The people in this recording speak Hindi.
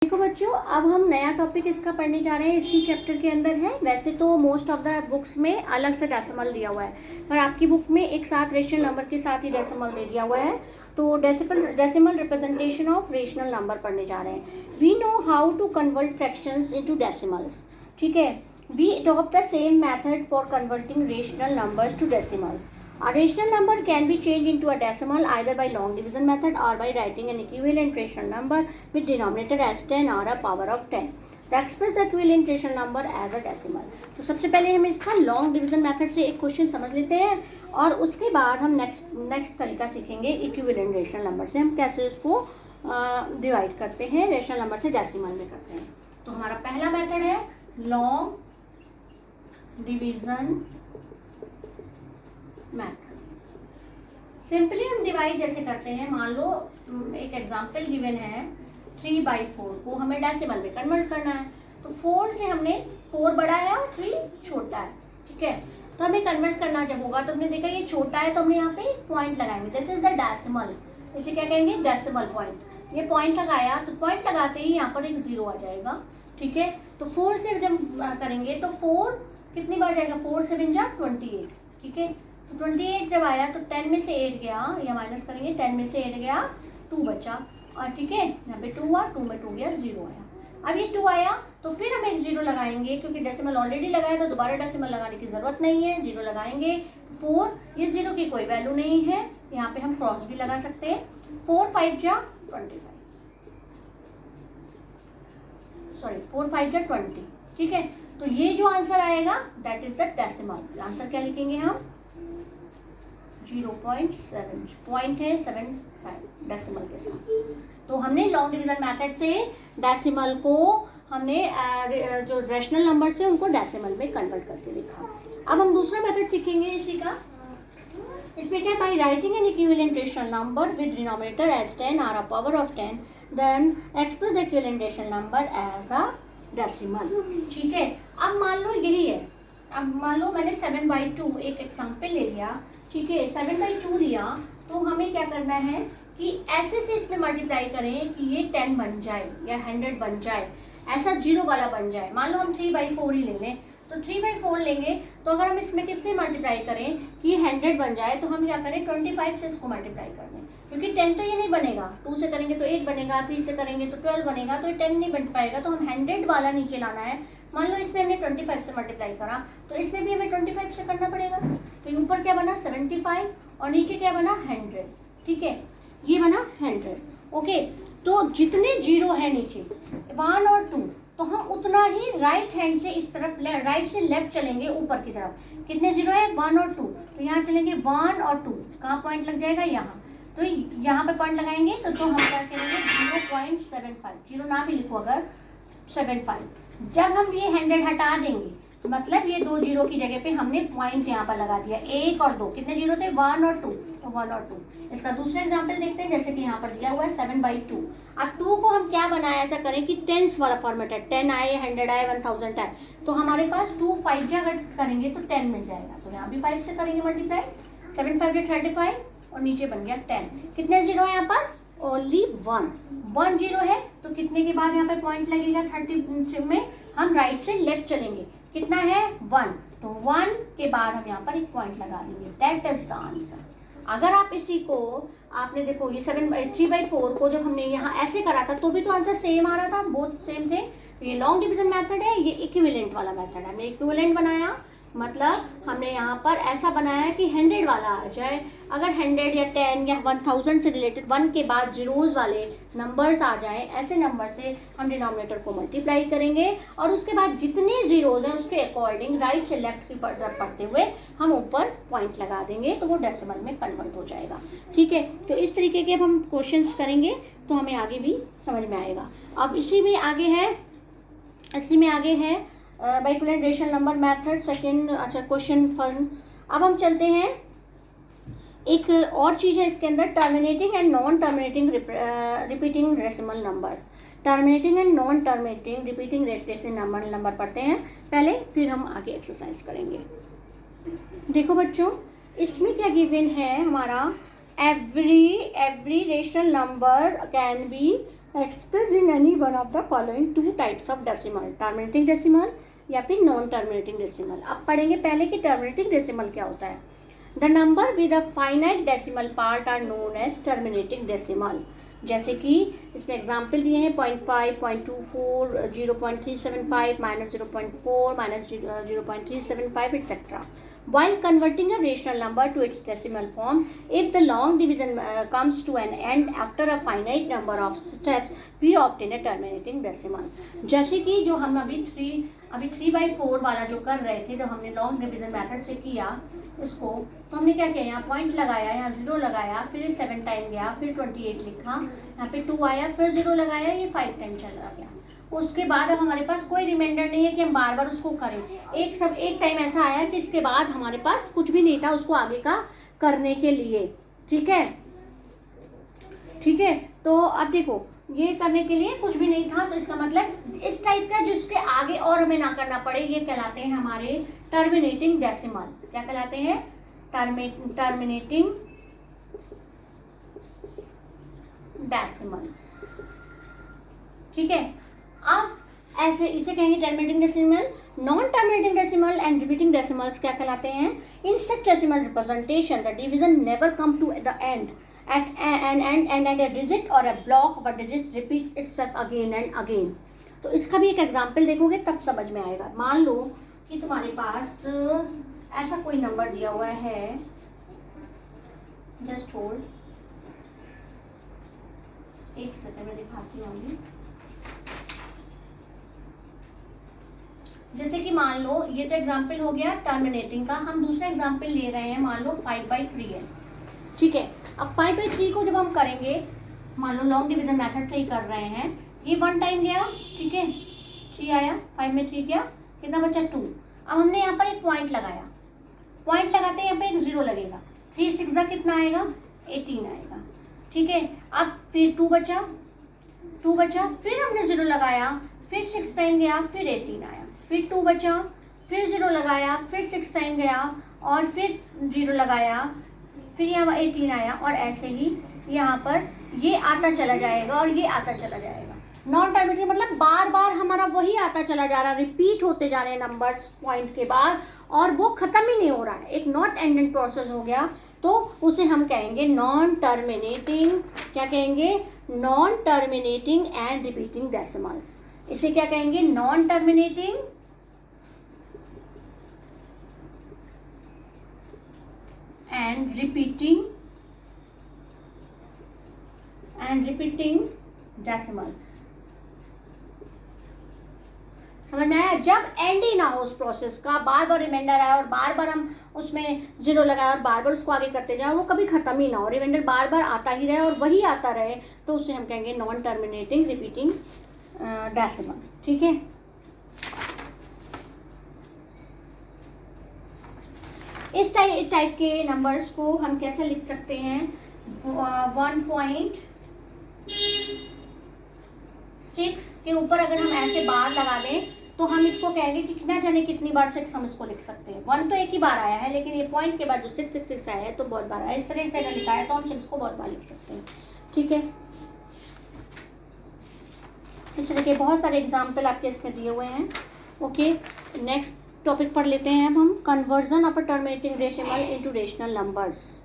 देखो बच्चों, अब हम नया टॉपिक इसका पढ़ने जा रहे हैं। इसी चैप्टर के अंदर है। वैसे तो मोस्ट ऑफ द बुक्स में अलग से डेसिमल दिया हुआ है, पर आपकी बुक में एक साथ रेशनल नंबर के साथ ही डेसिमल दे दिया हुआ है। तो decimal representation of rational number पढ़ने जा रहे हैं। We know how to convert fractions into decimals. ठीक है, we adopt the same method for converting rational numbers to decimals. A rational number can be changed into a decimal either by long division method or by writing an equivalent rational number with denominator as 10 or a power of 10. To express the equivalent rational number as a decimal. तो सबसे पहले हम इसका लॉन्ग डिवीजन मेथड से एक क्वेश्चन समझ लेते हैं और उसके बाद हम नेक्स्ट तरीका सीखेंगे इक्विवेलेंट रेशनल नंबर से हम कैसे उसको डिवाइड करते हैं, रेशनल नंबर से डेसिमल में करते हैं। तो हमारा पहला मेथड है लॉन्ग डिवीजन मेथड। सिंपली हम डिवाइड जैसे करते हैं, मान लो एक एग्जांपल गिवन है 3/4 को हमें डेसिमल में कन्वर्ट करना है। तो 4 से हमने 4 बड़ा है और 3 छोटा है। ठीक है, तो हमें कन्वर्ट करना जब होगा तो हमने देखा ये छोटा है तो हमने यहाँ पे पॉइंट लगाएंगे। दिस इज द डेसिमल, इसे क्या कहेंगे, डेसिमल पॉइंट। ये पॉइंट लगाया तो पॉइंट लगाते ही यहाँ पर एक 0 आ जाएगा। ठीक है, तो 4 से जब करेंगे तो 4 कितनी बार जाएगा, 4 7 जा 28। ठीक है, तो 28 जब आया तो 10 में से 8 गया, या माइनस करेंगे 10 में से 8 गया 2 बचा। और ठीक है, यहाँ पे 2 हुआ, 2 में 2 गया 0 आया। अब ये 2 आया तो फिर हम एक 0 लगाएंगे, क्योंकि डेसिमल ऑलरेडी लगाया तो दोबारा डेसिमल लगाने की जरूरत नहीं है। 0 लगाएंगे 4, ये 0 की कोई वैल्यू नहीं है, यहाँ पे हम क्रॉस भी लगा सकते हैं। 4 5 जा 25, सॉरी 4 5 जा 20। ठीक है, तो ये जो आंसर आएगा that is the decimal. Answer क्या लिखेंगे हम, 0.7, पॉइंट है 75 डेसिमल के साथ। तो हमने लॉन्ग डिवीजन मेथड से डेसिमल को हमने जो रेशनल नंबर से उनको डेसिमल में कन्वर्ट करके लिखा। अब हम दूसरा मेथड सीखेंगे इसी का। इसमें क्या, by writing an equivalent rational number with denominator as 10 और a power of 10, then express the equivalent rational number as a decimal. ठीक है, अब मान लो यही है, अब मान लो मैंने 7/2 एक एग्जाम्पल ले लिया। ठीक है, 7/2 लिया तो हमें क्या करना है कि ऐसे से इसमें मल्टीप्लाई करें कि ये 10 बन जाए या 100 बन जाए, ऐसा 0 वाला बन जाए। मान लो हम 3/4 ही ले लें, तो 3/4 लेंगे तो अगर हम इसमें किससे मल्टीप्लाई करें कि 100 बन जाए, तो हम क्या करें 25 से इसको मल्टीप्लाई कर दें, क्योंकि 10 तो ये नहीं बनेगा। 2 से करेंगे तो 8 बनेगा, 3 से करेंगे तो 12 बनेगा, तो ये 10 नहीं बन पाएगा। तो हम 100 वाला नीचे लाना है। मान लो इसमें हमने 25 से मल्टीप्लाई करा, तो इसमें भी हमें 25 से करना पड़ेगा। तो ऊपर क्या बना 75 और नीचे क्या बना 100। ठीक है, ये बना 100। ओके, तो जितने 0 है नीचे 1 और 2, तो हम उतना ही राइट हैंड से इस तरफ राइट से लेफ्ट चलेंगे ऊपर की तरफ। कितने 0 है, 1 और 2, तो यहाँ चलेंगे 1 और 2, कहाँ पॉइंट लग जाएगा, यहाँ। तो यहाँ पे पॉइंट लगाएंगे तो हम क्या करेंगे 0.75, 0 ना भी लिखो अगर 75। जब हम ये 100 हटा देंगे तो मतलब ये 2 0 की जगह पे हमने पॉइंट यहाँ पर लगा दिया। 1 और 2, कितने 0 थे, 1 और 2, तो 1 और 2। इसका दूसरा एग्जांपल देखते हैं, जैसे कि यहाँ पर दिया हुआ है 7/2। अब 2 को हम क्या बनाए, ऐसा करें कि टेंस वाला फॉर्मेट है, 10 आए, 100 आए, 1000 आए, तो हमारे पास 2 5 अगर करेंगे तो 10 मिल जाएगा। तो यहाँ भी 5 से करेंगे मल्टीप्लाई, 7 5 35 और नीचे बन गया 10। कितने 0 है यहाँ पर, ओनली 1 0 है, तो कितने के बाद यहाँ पे पॉइंट लगेगा, 30 में हम राइट से लेफ्ट चलेंगे। कितना है 1, तो 1 के बाद हम यहाँ पर एक पॉइंट लगा देंगे। That is the answer. अगर आप इसी को आपने देखो ये 3/4 को जब हमने यहाँ ऐसे करा था तो भी तो आंसर सेम आ रहा था, बोथ सेम थे। ये लॉन्ग डिवीजन मेथड है, ये इक्विवेलेंट वाला मेथड है। हमने इक्विवेलेंट बनाया, मतलब हमने यहाँ पर ऐसा बनाया कि 100 वाला आ जाए। अगर 100 या 10 या 1000 से रिलेटेड 1 के बाद जीरोज वाले नंबर्स आ जाएं, ऐसे नंबर से हम डिनोमिनेटर को मल्टीप्लाई करेंगे और उसके बाद जितने जीरोज हैं उसके अकॉर्डिंग राइट से लेफ्ट की तरफ पढ़ते हुए हम ऊपर पॉइंट लगा देंगे, तो वो डेसिमल में कन्वर्ट हो जाएगा। ठीक है, तो इस तरीके के अब हम क्वेश्चंस करेंगे तो हमें आगे भी समझ में आएगा। अब इसी में आगे है बाइक्युलेंट रेशनल नंबर मेथड सेकंड। अच्छा, क्वेश्चन 1। अब हम चलते हैं, एक और चीज़ है इसके अंदर, terminating and non terminating repeating decimal numbers. Terminating and non terminating repeating decimal number पढ़ते हैं पहले, फिर हम आगे एक्सरसाइज करेंगे। देखो बच्चों, इसमें क्या गिवन है हमारा, every rational number can be express in any one of the following two types of decimal, terminating decimal या फिर नॉन टर्मिनेटिंग डेसिमल। अब पढ़ेंगे पहले कि टर्मिनेटिंग डेसिमल क्या होता है। The number with a finite decimal part are known as terminating decimal. जैसे कि इसमें एग्जाम्पल दिए हैं 0.5, 0.24, 0.375, -0.4, -0.375 etc. While converting a rational number to its decimal form, if the long division comes to an end after a finite number of steps, we obtain a terminating decimal. जैसे कि जो हम अभी 3/4 वाला जो कर रहे थे, जब हमने लॉन्ग डिवीजन मेथड से किया इसको, तो हमने क्या किया, यहाँ पॉइंट लगाया, यहाँ 0 लगाया, फिर 7 टाइम गया, फिर 28 लिखा, यहाँ पे 2 आया, फिर 0 लगाया, ये 5 टाइम चला गया। उसके बाद अब हमारे पास कोई रिमाइंडर नहीं है कि हम बार बार उसको करें। एक टाइम ऐसा आया कि इसके बाद हमारे पास कुछ भी नहीं था उसको आगे का करने के लिए। ठीक है, ठीक है। तो अब देखो, ये करने के लिए कुछ भी नहीं था, तो इसका मतलब इस टाइप का जिसके आगे और हमें ना करना पड़े, ये कहलाते हैं हमारे टर्मिनेटिंग डेसिमल। क्या कहलाते हैं? Terminating decimal. ठीक है। अब ऐसे इसे कहेंगे terminating decimal. Non terminating decimal and repeating decimals क्या कहलाते हैं? In such decimal representation the division never come to the end at an end and at a digit or a block, but digit repeats itself again and again. तो इसका भी एक एग्जाम्पल देखोगे तब समझ में आएगा। मान लो कि तुम्हारे पास ऐसा कोई नंबर दिया हुआ है, जस्ट होल्ड, एक सेकंड में दिखाती हूँ। जैसे कि मान लो ये तो एग्जाम्पल हो गया टर्मिनेटिंग का, हम दूसरा एग्जाम्पल ले रहे हैं, मान लो 5/3 है। ठीक है। अब 5/3 को जब हम करेंगे, मान लो लॉन्ग डिवीजन मेथड से ही कर रहे हैं, ये 1 टाइम गया, ठीक है, 3 आया, 5 में 3 गया, कितना बचा 2। अब हमने यहाँ पर एक पॉइंट लगाया, पॉइंट लगाते हैं यहाँ पे एक 0 लगेगा, 3 6 कितना आएगा? 18 आएगा। ठीक है। अब फिर 2 बचा, फिर हमने 0 लगाया, फिर 6 टाइम गया, फिर 18 आया, फिर 2 बचा, फिर 0 लगाया, फिर 6 टाइम गया और फिर 0 लगाया, फिर यहाँ 18 आया, और ऐसे ही यहाँ पर ये आता चला जाएगा और ये आता चला जाएगा। नॉन टर्मिनेटिंग मतलब बार बार हमारा वही आता चला जा रहा है, रिपीट होते जा रहे हैं नंबर्स पॉइंट के बाद, और वो खत्म ही नहीं हो रहा है, एक नॉट एंडेड प्रोसेस हो गया, तो उसे हम कहेंगे नॉन टर्मिनेटिंग। क्या कहेंगे? Non terminating and repeating decimals. इसे क्या कहेंगे? Non terminating and repeating decimals। समझ में आया? जब एंड ही ना हो उस प्रोसेस का, बार बार रिमाइंडर आया और बार बार हम उसमें 0 लगाए और बार बार उसको आगे करते जाए, वो कभी खत्म ही ना हो, रिमाइंडर बार बार आता ही रहे और वही आता रहे, तो उसे हम कहेंगे नॉन टर्मिनेटिंग रिपीटिंग डेसिमल। ठीक है। इस टाइप के नंबर्स को हम कैसे लिख सकते हैं? 1.6 के ऊपर अगर हम ऐसे बार लगा दें तो हम इसको कहेंगे कि कितना जाने कितनी बार 6 हम इसको लिख सकते हैं। 1 तो एक ही बार आया है, लेकिन ये पॉइंट के बाद जो 666 आया है तो बहुत बार आया है। इस तरह से अगर लिखा है तो हम 6 को बहुत बार लिख सकते हैं। ठीक है। इस तरह के बहुत सारे एग्जाम्पल आपके इसमें दिए हुए हैं। ओके, नेक्स्ट टॉपिक पढ़ लेते हैं अब हम, conversion of a terminating decimal into rational numbers.